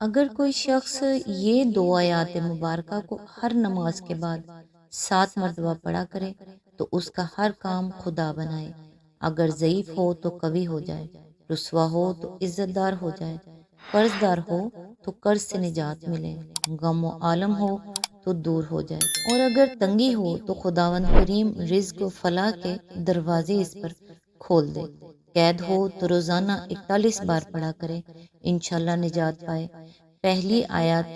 اگر کوئی شخص یہ دو آیات مبارکہ کو ہر نماز کے بعد 7 مرتبہ پڑھا کرے تو اس کا ہر کام خدا بنائے، اگر ضعیف ہو تو قوی ہو جائے، رسوا ہو تو عزت دار ہو جائے، قرض دار ہو تو قرض سے نجات ملے، غم و عالم ہو تو دور ہو جائے، اور اگر تنگی ہو تو خداوند کریم رزق و فلاح کے دروازے اس پر کھول دے، قید ہو تو روزانہ 41 بار پڑھا کرے، انشاءاللہ نجات پائے۔ پہلی آیات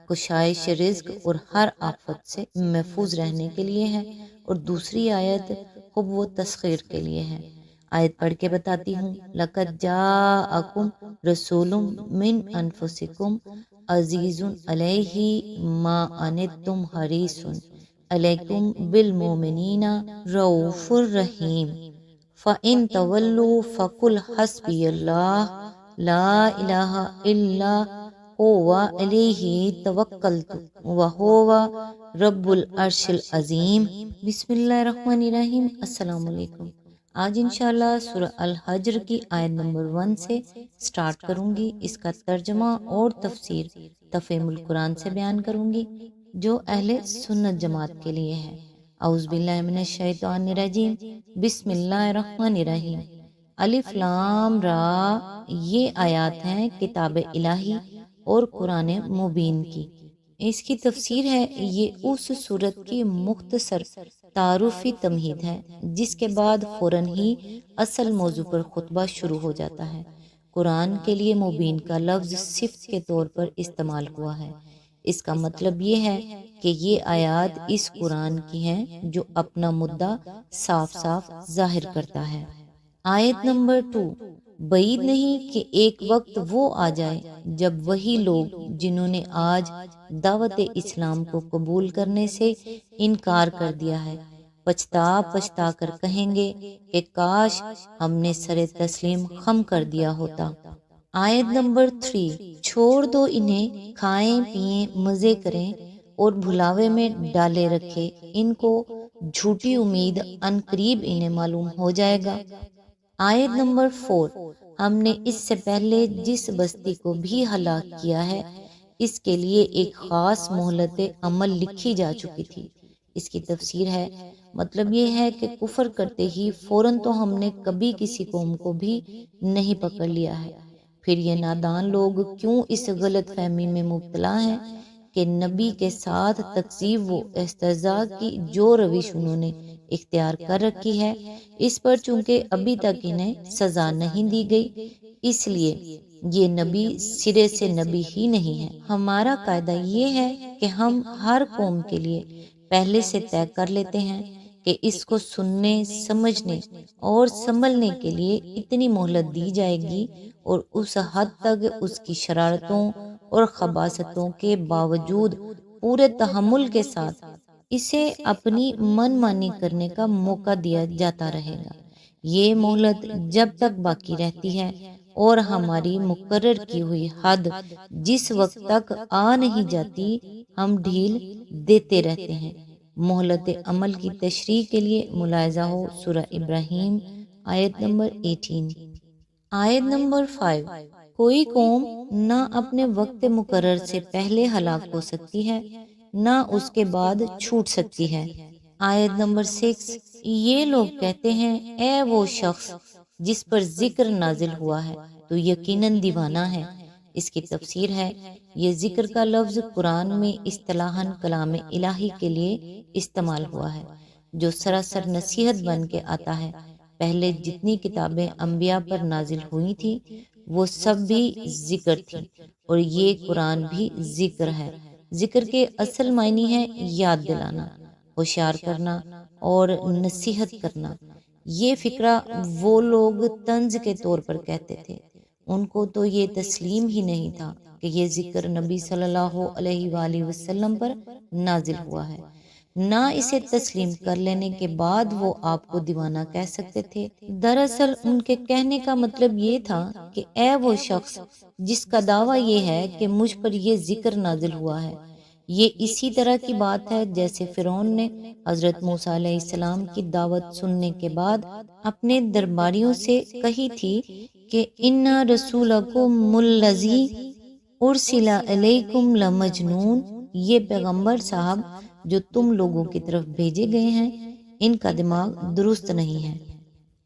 کشائش رزق اور ہر آفت سے محفوظ رہنے کے لیے ہے، اور دوسری آیت حب و تسخیر کے لیے ہے۔ آیت پڑھ کے بتاتی ہوں۔ لَقَدْ جَاءَكُمْ رَسُولٌ مِّنْ أَنفُسِكُمْ عَزِيزٌ عَلَيْهِ مَا عَنِتُّمْ حَرِيصٌ عَلَيْكُمْ بِالْمُؤْمِنِينَ رَءُوفٌ رَحِيمٌ فَإِن تَوَلُّوا فَقُلْ حَسْبِيَ اللَّهُ لَا إِلَٰهَ إِلَّا هُوَ عَلَيْهِ تَوَكَّلْتُ وَهُوَ رَبُّ الْعَرْشِ الْعَظِيمِ۔ بسم اللہ الرحمن الرحیم۔ السلام علیکم۔ آج انشاءاللہ سورہ الحجر کی آیت نمبر 1 سے سٹارٹ کروں گی۔ اس کا ترجمہ اور تفسیر تفہیم القرآن سے بیان کروں گی جو اہل سنت جماعت کے لیے ہے۔ اعوذ باللہ من الشیطان الرجیم، بسم اللہ الرحمن الرحیم۔ الف لام را، یہ آیات ہیں کتاب الہی اور قرآن مبین کی۔ اس کی تفسیر ہے، یہ اس صورت کی مختصر تعارفی تمہید ہے جس کے بعد فوراً ہی اصل موضوع پر خطبہ شروع ہو جاتا ہے۔ قرآن کے لیے مبین کا لفظ صفت کے طور پر استعمال ہوا ہے۔ اس کا مطلب یہ ہے کہ یہ آیات اس قرآن کی ہیں جو اپنا مدعا صاف صاف ظاہر کرتا ہے۔ آیت نمبر 2، بعید نہیں کہ ایک وقت وہ آ جائے جب وہی لوگ جنہوں نے آج دعوت اسلام کو قبول کرنے سے انکار کر دیا ہے، پچھتا کر کہیں گے کہ کاش ہم نے سر تسلیم خم کر دیا ہوتا۔ آیت نمبر 3، چھوڑ دو انہیں، کھائیں پئیں مزے کریں اور بھلاوے میں ڈالے رکھے ان کو جھوٹی امید، ان قریب انہیں معلوم ہو جائے گا۔ آیت نمبر 4، ہم نے اس سے پہلے جس بستی کو بھی ہلاک کیا ہے اس کے لیے ایک خاص مہلت عمل لکھی جا چکی تھی۔ اس کی تفسیر ہے، مطلب یہ ہے کہ کفر کرتے ہی فوراً تو ہم نے کبھی کسی قوم کو بھی نہیں پکڑ لیا ہے، پھر یہ نادان لوگ کیوں اس غلط فہمی میں مبتلا ہیں کہ نبی کے ساتھ تکذیب و استہزاء کی جو روش انہوں نے اختیار کر رکھی ہے، اس پر چونکہ ابھی تک انہیں سزا نہیں دی گئی، اس لیے یہ نبی سرے سے نبی ہی نہیں ہے۔ ہمارا قاعدہ یہ ہے کہ ہم ہر قوم کے لیے پہلے سے طے کر لیتے ہیں کہ اس کو سننے، سمجھنے اور سنبھلنے کے لیے اتنی مہلت دی جائے گی، اور اس حد تک اس کی شرارتوں اور خباثتوں کے باوجود پورے تحمل کے ساتھ اسے اپنی من مانی کرنے کا موقع دیا جاتا رہے گا۔ یہ مہلت جب تک باقی رہتی ہے اور ہماری مقرر کی ہوئی حد جس وقت تک آ نہیں جاتی، ہم ڈھیل دیتے رہتے ہیں۔ مہلت عمل کی تشریح کے لیے ملاحظہ ہو سورہ ابراہیم آیت نمبر 18۔ آیت نمبر 5، کوئی قوم نہ اپنے وقت مقرر سے پہلے ہلاک ہو سکتی ہے نہ اس کے بعد چھوٹ سکتی ہے۔ آیت نمبر 6، یہ لوگ کہتے ہیں اے وہ شخص جس پر ذکر نازل ہوا ہے تو یقیناً دیوانہ ہے۔ اس کی تفسیر ہے، یہ ذکر کا لفظ قرآن میں اصطلاحاً کلام الہی کے لیے استعمال ہوا ہے جو سراسر نصیحت بن کے آتا ہے۔ پہلے جتنی کتابیں انبیاء پر نازل ہوئی تھی وہ سب بھی ذکر تھی، اور یہ قرآن بھی ذکر ہے۔ ذکر کے اصل معنی ہے یاد دلانا، ہوشیار کرنا اور نصیحت کرنا۔ یہ فقرہ وہ لوگ طنز کے طور پر کہتے تھے، ان کو تو یہ تسلیم ہی نہیں تھا کہ یہ ذکر نبی صلی اللہ علیہ وآلہ وسلم پر نازل ہوا ہے، نہ اسے تسلیم کر لینے کے بعد وہ آپ کو دیوانہ کہہ سکتے تھے۔ دراصل ان کے کہنے کا مطلب یہ تھا کہ اے وہ شخص جس کا دعویٰ یہ ہے کہ مجھ پر یہ ذکر نازل ہوا ہے، یہ اسی طرح کی بات ہے جیسے فرعون نے حضرت موسیٰ علیہ السلام کی دعوت سننے کے بعد اپنے درباریوں سے کہی تھی کہ اِنَّ رَسُولَکُمُ الَّذِی ارسلہ علیکم لمجنون، یہ پیغمبر صاحب جو تم لوگوں کی طرف بھیجے گئے ہیں ان کا دماغ درست نہیں ہے۔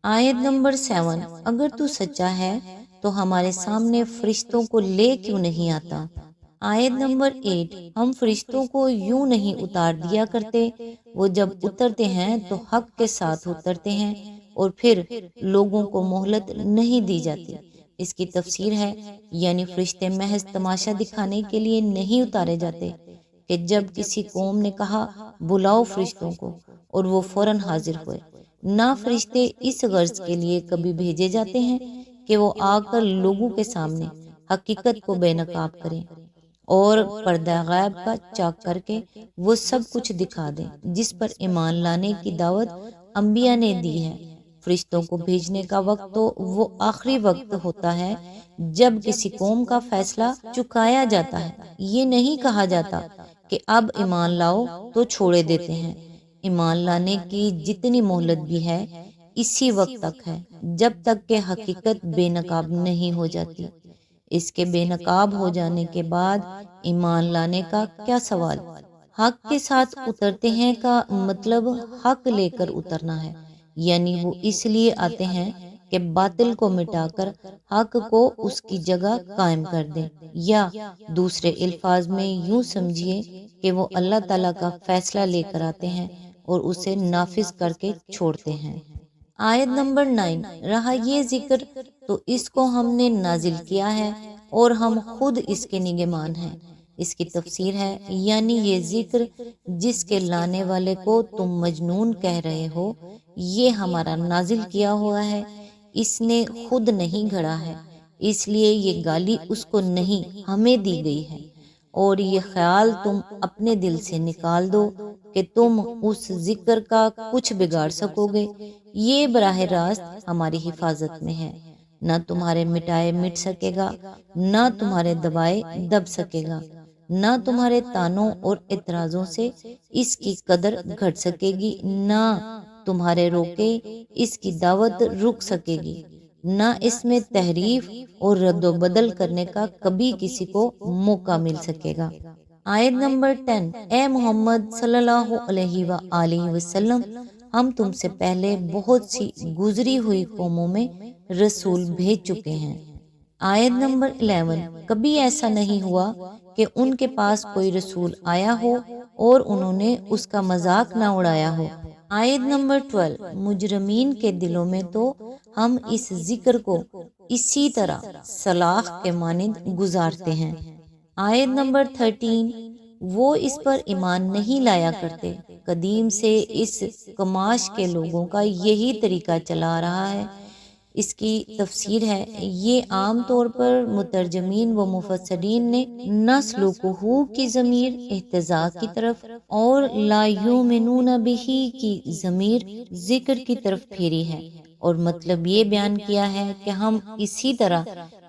آیت نمبر 7، اگر تو سچا ہے تو ہمارے سامنے فرشتوں کو لے کیوں نہیں آتا؟ آیت نمبر 8، ہم فرشتوں کو یوں نہیں اتار دیا کرتے، وہ جب اترتے ہیں تو حق کے ساتھ اترتے ہیں اور پھر لوگوں کو مہلت نہیں دی جاتی۔ اس کی تفسیر ہے، یعنی فرشتے محض تماشا دکھانے کے لیے نہیں اتارے جاتے کہ جب کسی قوم نے کہا بلاؤ فرشتوں کو اور وہ فوراً حاضر ہوئے، نہ فرشتے اس غرض کے لیے کبھی بھیجے جاتے ہیں کہ وہ آ کر لوگوں کے سامنے حقیقت کو بے نقاب کریں اور پردہ غیب کا چاک کر کے وہ سب کچھ دکھا دیں جس پر ایمان لانے کی دعوت انبیاء نے دی ہے۔ فرشتوں کو بھیجنے کا وقت تو وہ آخری وقت ہوتا ہے جب کسی قوم کا فیصلہ چکایا جاتا ہے۔ یہ نہیں کہا جاتا کہ اب ایمان لاؤ تو چھوڑے دیتے ہیں۔ ایمان لانے کی جتنی مہلت بھی ہے اسی وقت تک ہے جب تک کہ حقیقت بے نقاب نہیں ہو جاتی۔ اس کے بے نقاب ہو جانے کے بعد ایمان لانے کا کیا سوال؟ حق کے ساتھ اترتے ہیں کا مطلب حق لے کر اترنا ہے، یعنی وہ اس لیے آتے ہیں کہ باطل کو مٹا کر حق کو اس کی جگہ قائم کر دیں، یا دوسرے الفاظ میں یوں سمجھیے کہ وہ اللہ تعالیٰ کا فیصلہ لے کر آتے ہیں اور اسے نافذ کر کے چھوڑتے ہیں۔ آیت نمبر 9، رہا یہ ذکر تو اس کو ہم نے نازل کیا ہے اور ہم خود اس کے نگہبان ہیں۔ اس کی تفسیر ہے، یعنی یہ ذکر جس کے لانے والے کو تم مجنون کہہ رہے ہو یہ ہمارا نازل کیا ہوا ہے، اس نے خود نہیں گھڑا ہے، اس لیے یہ گالی اس کو نہیں ہمیں دی گئی ہے، اور یہ خیال تم اپنے دل سے نکال دو کہ تم اس ذکر کا کچھ بگاڑ سکو گے، یہ براہ راست ہماری حفاظت میں ہے، نہ تمہارے مٹائے مٹ سکے گا، نہ تمہارے دبائے دب سکے گا، نہ تمہارے تانوں اور اعتراضوں سے اس کی قدر گھٹ سکے گی، نہ تمہارے روکے اس کی دعوت رک سکے گی، نہ اس میں تحریف اور رد و بدل کرنے کا کبھی کسی کو موقع مل سکے گا۔ آیت نمبر 10، اے محمد صلی اللہ علیہ وآلہ وسلم، ہم تم سے پہلے بہت سی گزری ہوئی قوموں میں رسول بھیج چکے ہیں۔ آیت نمبر 11، کبھی ایسا نہیں ہوا کہ ان کے پاس کوئی رسول آیا ہو اور انہوں نے اس کا مذاق نہ اڑایا ہو۔ آیت نمبر 12، مجرمین کے دلوں میں تو ہم اس ذکر کو اسی طرح سلاخ کے مانند گزارتے ہیں۔ آیت نمبر 13، وہ اس پر ایمان نہیں لایا کرتے، قدیم سے اس کماش کے لوگوں کا یہی طریقہ چلا رہا ہے۔ اس کی تفسیر ہے، یہ عام طور پر مترجمین و مفسرین نے نسلکہ کی ضمیر اہتزاء کی طرف اور لا یؤمنون بہ کی ضمیر ذکر کی طرف پھیری ہے، اور مطلب یہ بیان کیا ہے کہ ہم اسی طرح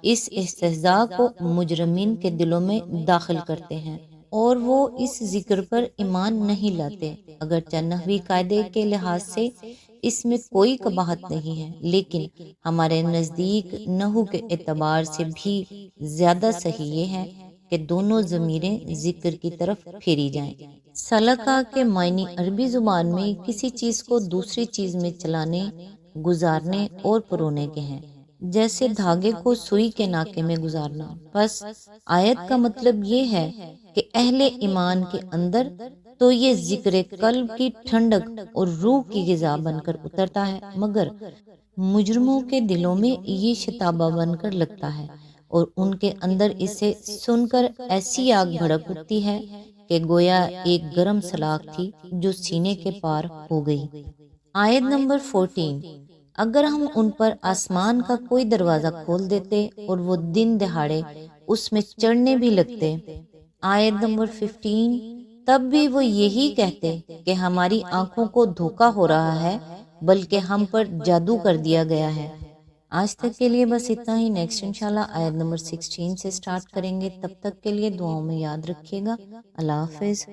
اس استہزاء کو مجرمین کے دلوں میں داخل کرتے ہیں اور وہ اس ذکر پر ایمان نہیں لاتے، اگرچہ نحوی قاعدے کے لحاظ سے اس میں کوئی قباحت نہیں ہے، لیکن ہمارے نزدیک نحو کے اعتبار سے بھی زیادہ صحیح یہ ہے کہ دونوں ضمیریں ذکر کی طرف پھیری جائیں۔ سلکہ کے معنی عربی زبان میں کسی چیز کو دوسری چیز میں چلانے، گزارنے اور پرونے کے ہیں، جیسے دھاگے کو سوئی کے ناکے میں گزارنا۔ بس آیت کا مطلب یہ ہے کہ اہل ایمان کے اندر تو یہ ذکر قلب کی ٹھنڈک اور روح کی غذا بن کر اترتا ہے، مگر مجرموں کے دلوں میں یہ شتابہ بن کر لگتا ہے اور ان کے اندر اسے سن کر ایسی آگ بھڑک اٹھتی ہے کہ گویا ایک گرم سلاخ تھی جو سینے کے پار ہو گئی۔ آیت نمبر 14، اگر ہم ان پر آسمان کا کوئی دروازہ کھول دیتے اور وہ دن دہاڑے اس میں چڑھنے بھی لگتے۔ آیت نمبر 15، تب بھی وہ یہی کہتے کہ ہماری آنکھوں کو دھوکا ہو رہا ہے بلکہ ہم پر جادو کر دیا گیا ہے۔ آج تک کے لیے بس اتنا ہی، نیکسٹ انشاءاللہ آیت نمبر 16 سے سٹارٹ کریں گے، تب تک کے لیے دعاؤں میں یاد رکھیے گا۔ اللہ حافظ۔